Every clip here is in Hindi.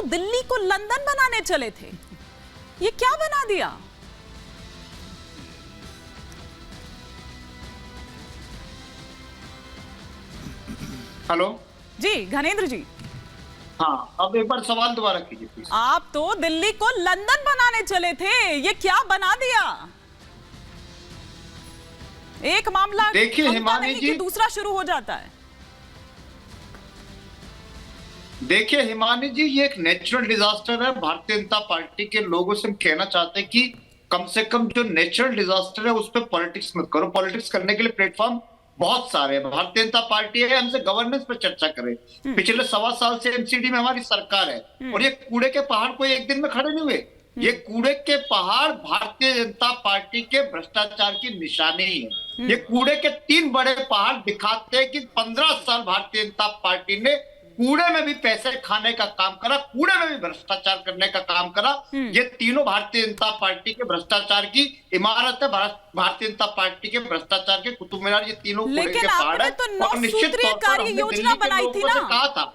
दिल्ली को लंदन बनाने चले थे, ये क्या बना दिया? हेलो जी घनेंद्र जी। हाँ, अब एक बार सवाल दोबारा कीजिए प्लीज। आप तो दिल्ली को लंदन बनाने चले थे, ये क्या बना दिया? एक मामला देखिए हिमानी जी, दूसरा शुरू हो जाता है। देखिए हिमानी जी, ये एक नेचुरल डिजास्टर है। भारतीय जनता पार्टी के लोगों से हम कहना चाहते हैं कि कम से कम जो नेचुरल डिजास्टर है उस पर पॉलिटिक्स मत करो। पॉलिटिक्स करने के लिए प्लेटफॉर्म बहुत सारे हैं। भारतीय जनता पार्टी है, हमसे गवर्नेंस पर चर्चा करें। पिछले 1.25 साल से एमसीडी में हमारी सरकार है और ये कूड़े के पहाड़ कोई एक दिन में खड़े नहीं हुए। ये कूड़े के पहाड़ भारतीय जनता पार्टी के भ्रष्टाचार की निशानी है। ये कूड़े के 3 बड़े पहाड़ दिखाते हैं कि 15 साल भारतीय जनता पार्टी ने कूड़े में भी पैसे खाने का काम करा, कूड़े में भी भ्रष्टाचार करने का काम करा। ये तीनों भारतीय जनता पार्टी के भ्रष्टाचार की इमारत है। भारतीय जनता पार्टी के भ्रष्टाचार के कुतुब मीनार ये तीनों कूड़े के पहाड़ है। तो 9 सूत्रीय कार्य योजना बनाई थी ना, कहा था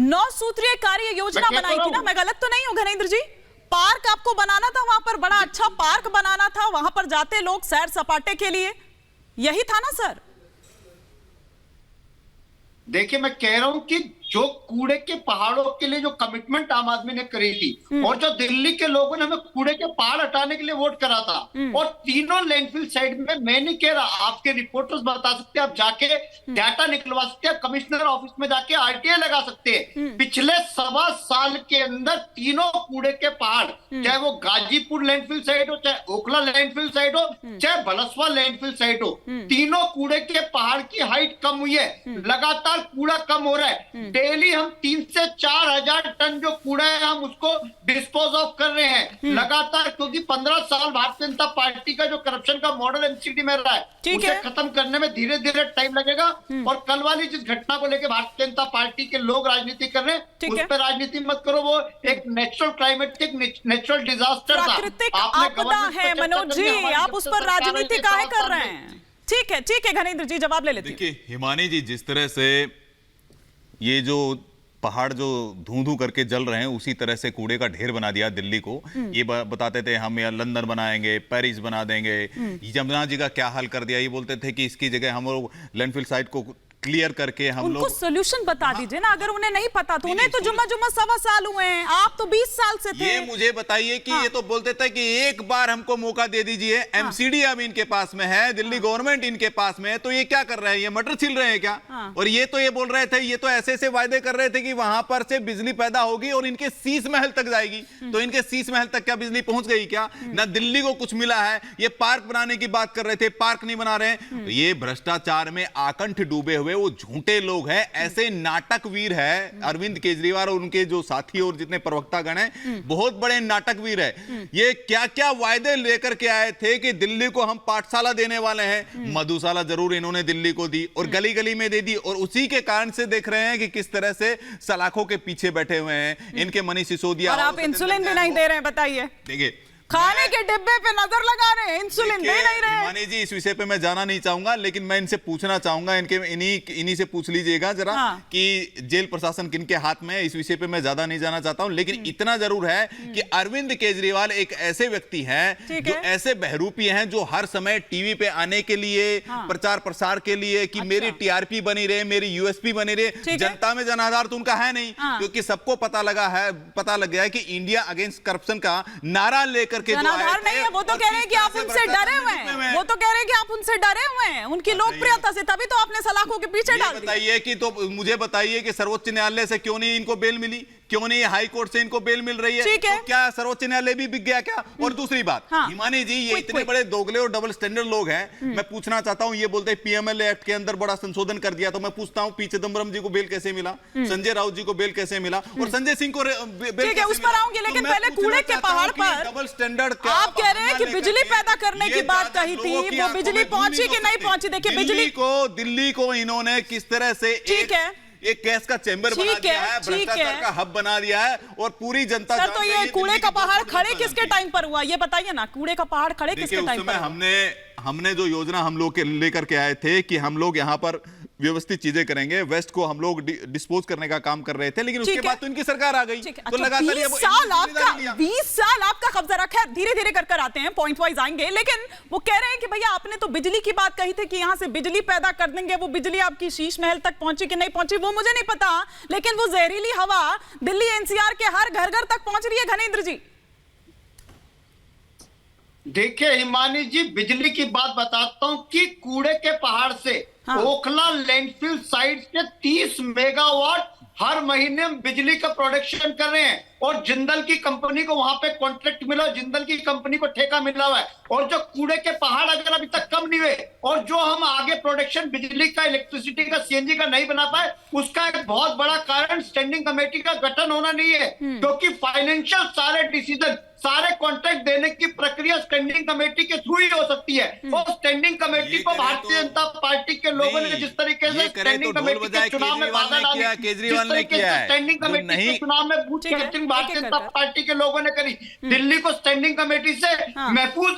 9 सूत्रीय कार्य योजना बनाई थी ना, मैं गलत तो नहीं हूँ घनेंद्र जी? पार्क आपको बनाना था, वहां पर बड़ा अच्छा पार्क बनाना था, वहां पर जाते लोग सैर सपाटे के लिए, यही था ना सर? देखिए मैं कह रहा हूं कि जो कूड़े के पहाड़ों के लिए जो कमिटमेंट आम आदमी ने करी थी और जो दिल्ली के लोगों ने हमें कूड़े के पहाड़ हटाने के लिए वोट करा था, और तीनों लैंडफिल साइड में, मैं नहीं कह रहा, आपके रिपोर्टर्स बता सकते हैं, आप जाके डाटा निकलवा सकते हैं, कमिश्नर ऑफिस में जाके आरटीआई लगा सकते हैं। पिछले 1.25 साल के अंदर तीनों कूड़े के पहाड़, चाहे वो गाजीपुर लैंडफिल साइड हो, चाहे ओखला लैंडफिल साइड हो, चाहे बलसवा लैंडफिल साइड हो, तीनों कूड़े के पहाड़ की हाइट कम हुई है। लगातार कूड़ा कम हो रहा है। डेली हम 3 से 4 हजार टन जो कूड़ा है हम उसको डिस्पोज ऑफ कर रहे हैं लगातार, क्योंकि 15 साल भारतीय जनता पार्टी का जो करप्शन का मॉडल एमसीडी में रहा है उसे खत्म करने में धीरे धीरे टाइम लगेगा। और कल वाली जिस घटना को लेकर भारतीय जनता पार्टी के लोग राजनीति कर रहे हैं, उस पर राजनीति मत करो। वो एक नेचुरल क्लाइमेटिक नेचुरल डिजास्टर था, आपदा है मनोज जी, आप उस पर राजनीति काहे कर रहे हैं? ठीक है घनेंद्र जी जवाब ले लेते हैं। देखिए हिमानी जी, जिस तरह से ये जो पहाड़ जो धू करके जल रहे हैं उसी तरह से कूड़े का ढेर बना दिया दिल्ली को। ये बताते थे हम यहाँ लंदन बनाएंगे, पेरिस बना देंगे। यमुना जी का क्या हाल कर दिया, ये बोलते थे कि इसकी जगह हम लोग लैंडफिल साइट को क्लियर करके हम लोग। उनको सोल्यूशन बता दीजिए ना, अगर उन्हें नहीं पता तो। उन्हें तो जुम्मा 1.25 साल हुए हैं, आप तो 20 साल से थे। ये मुझे बताइए कि ये तो बोलते थे कि एक बार हमको मौका दे दीजिए। एमसीडी अब इनके पास में है, दिल्ली गवर्नमेंट इनके पास में है, तो ये क्या कर रहे हैं? ये मटर छिल रहे हैं क्या? और ये तो ये बोल रहे थे, ये तो ऐसे ऐसे वायदे कर रहे थे कि वहां पर से बिजली पैदा होगी और इनके शीश महल तक जाएगी। तो इनके शीश महल तक क्या बिजली पहुंच गई क्या? ना दिल्ली को कुछ मिला है। ये पार्क बनाने की बात कर रहे थे, पार्क नहीं बना रहे हैं। ये भ्रष्टाचार में आकंठ डूबे हुए वो झूठे लोग हैं, ऐसे नाटकवीर है अरविंद केजरीवाल और उनके जो साथी और जितने प्रवक्ता गण हैं, बहुत बड़े नाटकवीर है। ये क्या क्या वायदे लेकर के आए थे कि दिल्ली को हम पाठशाला देने वाले हैं। मधुशाला जरूर इन्होंने दिल्ली को दी और गली गली में दे दी, और उसी के कारण से देख रहे हैं कि किस तरह से सलाखों के पीछे बैठे हुए हैं इनके मनीष सिसोदिया। और आप इंसुलिन भी नहीं दे रहे हैं, बताइए। देखिए खाने के डिब्बे पे नजर लगा रहे हैं, इंसुलिन दे नहीं रहे। मानी जी, इस विषय पे मैं जाना नहीं चाहूंगा, लेकिन मैं इनसे पूछना चाहूंगा, इन्हीं से पूछ लीजिएगा जरा कि जेल प्रशासन किनके हाथ में है। इस विषय पे मैं ज्यादा नहीं जाना चाहता हूं, लेकिन इतना जरूर है कि अरविंद केजरीवाल एक ऐसे व्यक्ति हैं जो ऐसे बहरूपी हैं, जो हर समय टीवी पे आने के लिए, प्रचार प्रसार के लिए कि मेरी टीआरपी बनी रहे, मेरी यूएसपी बनी रहे। जनता में जनाधार तो उनका है नहीं, क्योंकि सबको पता लग गया है कि इंडिया अगेंस्ट करप्शन का नारा लेकर जनाधार नहीं है। वो तो कह रहे हैं कि आप उनसे डरे हुए हैं, वो तो कह रहे हैं कि आप उनसे डरे हुए हैं उनकी लोकप्रियता से, तभी तो आपने सलाखों के पीछे डाल दिया। बताइए कि तो मुझे बताइए कि सर्वोच्च न्यायालय से क्यों नहीं इनको बेल मिली, क्यों नहीं हाई कोर्ट से इनको बेल मिल रही है? तो क्या सर्वोच्च न्यायालय भी बिक गया क्या? और दूसरी बात, हिमानी जी, ये इतने बड़े दोगले और डबल स्टैंडर्ड लोग हैं। मैं पूछना चाहता हूं, ये बोलते हैं पीएमएलए एक्ट के अंदर बड़ा संशोधन कर दिया, तो मैं पूछता हूं पी चिदंबरम जी को बेल कैसे मिला, संजय राउत जी को बेल कैसे मिला, और संजय सिंह को बेल कैसे उस पर आऊंगी, लेकिन पहले कूड़े के पहाड़ पर डबल स्टैंडर्ड आप कह रहे हैं कि बिजली पैदा करने की बात कही थी, वो बिजली पहुंची कि नहीं पहुंची? देखिए दिल्ली को इन्होंने किस तरह से एक गैस का चैम्बर बना दिया है, भ्रष्टाचार का हब बना दिया है, और पूरी जनता। सर तो ये कूड़े का पहाड़ खड़े किसके टाइम पर हुआ, ये बताइए ना। कूड़े का पहाड़ खड़े किसके टाइम पर? हमने जो योजना हम लोग के लेकर के आए थे कि हम लोग यहाँ पर व्यवस्थित चीजें करेंगे, वेस्ट को हम लोग डिस्पोज करने का काम कर रहे थे, लेकिन उसके ठीक है। बाद तो इनकी सरकार आ गई, ठीक है। तो अच्छा, लगातार 20 साल आपका 20 साल आपका कब्जा रखा है। धीरे धीरे कर आते हैं, पॉइंट वाइज आएंगे, लेकिन वो कह रहे हैं कि भैया आपने तो बिजली की बात कही थी कि यहां से बिजली पैदा कर देंगे, वो बिजली आपकी शीश महल तक पहुंची कि नहीं पहुंची वो मुझे नहीं पता, लेकिन वो जहरीली हवा दिल्ली एनसीआर के हर घर घर तक पहुंच रही है घनेंद्र जी। देखिए हिमानी जी, बिजली की बात बताता हूं कि कूड़े के पहाड़ से ओखला लैंडफिल साइट से 30 मेगावाट हर महीने हम बिजली का प्रोडक्शन कर रहे हैं, और जिंदल की कंपनी को वहां पे कॉन्ट्रैक्ट मिला, जिंदल की कंपनी को ठेका मिला हुआ है, और जो कूड़े के पहाड़ अगर अभी तक कम नहीं हुए, और जो हम आगे प्रोडक्शन बिजली का, इलेक्ट्रिसिटी का, सीएनजी का नहीं बना पाए, उसका एक बहुत बड़ा कारण स्टैंडिंग कमेटी का गठन होना नहीं है, क्योंकि फाइनेंशियल सारे डिसीजन, सारे कॉन्ट्रैक्ट देने की प्रक्रिया स्टैंडिंग कमेटी के थ्रू ही हो सकती है। और स्टैंडिंग कमेटी को भारतीय जनता पार्टी के लोगों ने जिस तरीके से स्टैंडिंग कमेटी के चुनाव में बाधा डाली, केजरीवाल ने किया है, स्टैंडिंग कमेटी के चुनाव में booth capturing Bharatiya Janata party के लोगों ने करी, दिल्ली को स्टैंडिंग कमेटी से महफूज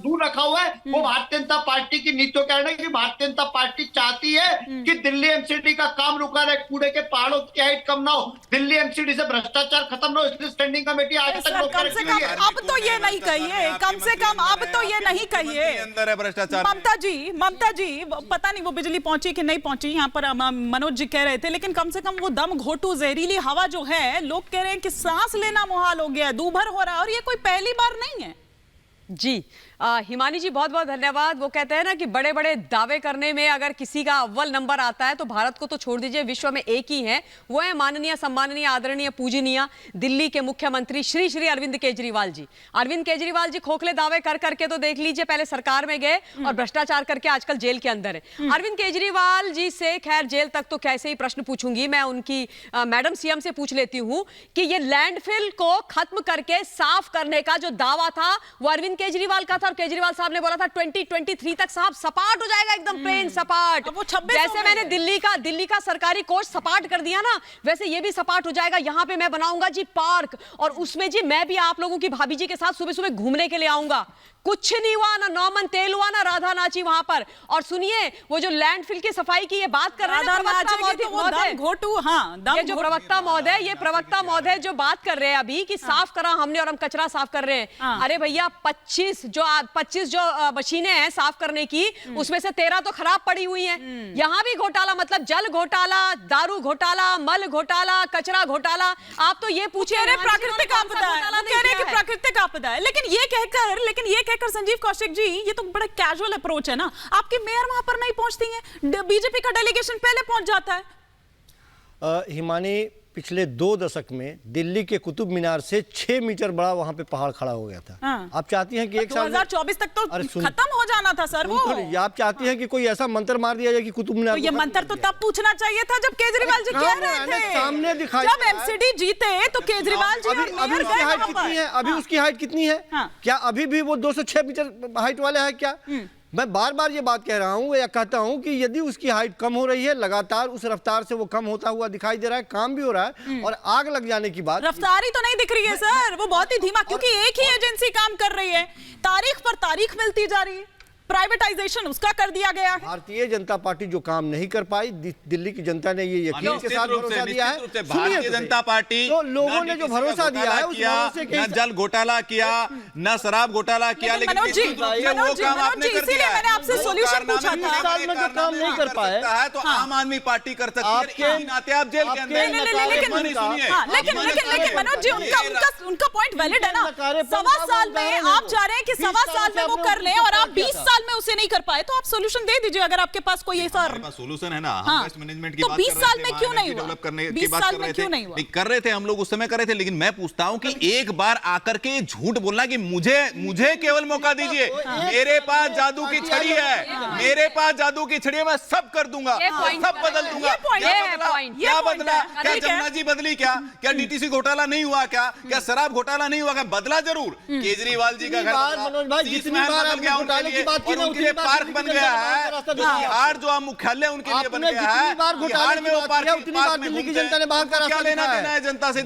दूर रखा हुआ है, वो भारतीय जनता पार्टी की नीतियों के कारण है कि भारतीय जनता पार्टी चाहती है कि दिल्ली एमसीडी का काम रुका रहे, कूड़े के पहाड़ों की हाइट कम ना हो, दिल्ली एमसीडी से भ्रष्टाचार खत्म ना हो, इसलिए स्टैंडिंग कमेटी आज तक कम से कम अब तो ये नहीं कहिए, कम से कम अब तो ये नहीं कहिए अंदर है भ्रष्टाचार। ममता जी पता नहीं वो बिजली पहुंची कि नहीं पहुंची, यहाँ पर मनोज जी कह रहे थे, लेकिन कम से कम वो दम घोटू जहरीली हवा जो है, लोग कह रहे हैं कि सांस लेना मुहाल हो गया है, दूभर हो रहा है, और ये कोई पहली बार नहीं है। जी हिमानी जी बहुत बहुत धन्यवाद। वो कहते हैं ना कि बड़े बड़े दावे करने में अगर किसी का अव्वल नंबर आता है तो भारत को तो छोड़ दीजिए, विश्व में एक ही है, वो है माननीय, सम्माननीय, आदरणीय, पूजनीय दिल्ली के मुख्यमंत्री श्री अरविंद केजरीवाल जी। अरविंद केजरीवाल जी खोखले दावे कर करके तो देख लीजिए, पहले सरकार में गए और भ्रष्टाचार करके आजकल जेल के अंदर है। अरविंद केजरीवाल जी से खैर जेल तक तो कैसे ही प्रश्न पूछूंगी मैं, उनकी मैडम सीएम से पूछ लेती हूँ कि ये लैंडफिल को खत्म करके साफ करने का जो दावा था वो अरविंद केजरीवाल का था, और केजरीवाल साहब ने बोला था 2023 तक साहब सपाट हो जाएगा, एकदम प्लेन सपाट। वो 26 जैसे मैंने दिल्ली का सरकारी कोच सपाट कर दिया ना, वैसे ये भी सपाट हो जाएगा। यहाँ पे मैं बनाऊंगा जी पार्क, और उसमें जी मैं भी आप लोगों की भाभी जी के साथ सुबह सुबह घूमने के लिए आऊंगा। कुछ नहीं हुआ, ना नौमन तेल हुआ, ना राधा नाची वहां पर। और सुनिए वो जो लैंडफिल की सफाई की ये बात कर रहे हैं, ये जो प्रवक्ता महोदय, ये प्रवक्ता महोदय जो बात कर रहे हैं अभी कि साफ करा हमने और हम कचरा साफ कर रहे हैं। अरे भैया 25 जो मशीनें हैं साफ करने की, उसमें से 13 तो खराब पड़ी हुई हैं। यहाँ भी घोटाला, मतलब जल घोटाला, दारू घोटाला, मल घोटाला, कचरा घोटाला। आप तो ये पूछिए प्राकृतिक आपदा है, प्राकृतिक आपदा है, लेकिन ये कहकर संजीव कौशिक जी, ये तो बड़ा कैजुअल अप्रोच है ना। आपकी मेयर वहां पर नहीं पहुंचती है, बीजेपी का डेलीगेशन पहले पहुंच जाता है। हिमानी, पिछले 2 दशक में दिल्ली के कुतुब मीनार से 6 मीटर बड़ा वहां पे पहाड़ खड़ा हो गया था। आप चाहती हैं कि एक साल 2024 तक तो खत्म हो जाना था सर वो। आप चाहती हैं कि कोई ऐसा मंत्र मार दिया जाए कि कुतुब मीनार, तो ये मंत्र तो तब पूछना चाहिए था जब केजरीवाल जी कह रहे थे, सामने दिखाई, जब एमसीडी जीते तो केजरीवाल जी अभी उसकी हाइट कितनी है? अभी उसकी हाइट कितनी है? क्या अभी भी वो 206 मीटर हाइट वाले है क्या? मैं बार बार ये बात कह रहा हूँ या कहता हूँ कि यदि उसकी हाइट कम हो रही है, लगातार उस रफ्तार से वो कम होता हुआ दिखाई दे रहा है, काम भी हो रहा है, और आग लग जाने की बात, रफ्तार ही तो नहीं दिख रही है सर, वो बहुत ही धीमा, क्योंकि एक ही एजेंसी काम कर रही है, तारीख पर तारीख मिलती जा रही है, प्राइवेटाइजेशन उसका कर दिया गया है। भारतीय जनता पार्टी जो काम नहीं कर पाई, दिल्ली की जनता ने ये यकीन के साथ भरोसा दिया है। भारतीय जनता पार्टी तो लोगों ने जो भरोसा दिया है, उस भरोसे के न जल घोटाला किया, न शराब घोटाला किया, लेकिन मनोज जी, इसीलिए मैंने आपसे सॉल्यूशन पूछा था। साल में जो काम नहीं कर पाए है तो आम आदमी पार्टी कर सकती है, नाते आप जेल के अंदर। लेकिन मनोज जी, उनका पॉइंट वैलिड है ना। 1.25 साल में आप चाह रहे हैं कि 1.25 साल में वो कर लें, और आप 20 साल में उसे नहीं कर पाए, तो आप सॉल्यूशन दे दीजिए अगर आपके पास कोई ऐसा सॉल्यूशन है ना। हम वेस्ट मैनेजमेंट की तो बात 20 कर साल रहे में थे, क्यों नहीं हुआ? डेवलप करने की 20 बात साल कर में रहे क्यों थे, नहीं हुआ? कर रहे थे हम लोग उस समय कर रहे थे, लेकिन मैं पूछता हूं कि एक बार आकर के झूठ बोलना कि मुझे केवल मौका दीजिए, मेरे पास जादू की छड़ी है, मेरे पास जादू की छड़ी है, मैं सब कर दूंगा, सब बदल दूंगा। क्या बदला? क्या जमुना जी बदली? क्या डीटीसी घोटाला नहीं हुआ? क्या शराब घोटाला नहीं हुआ? क्या बदला? जरूर केजरीवाल जी का घर पार्क बन गया है, बिहार जो मुख्यालय उनके लिए बन गया है, बिहार में वो पार्क, उतनी बार दिल्ली की जनता ने बाहर का रास्ता क्या लेना देना है जनता से?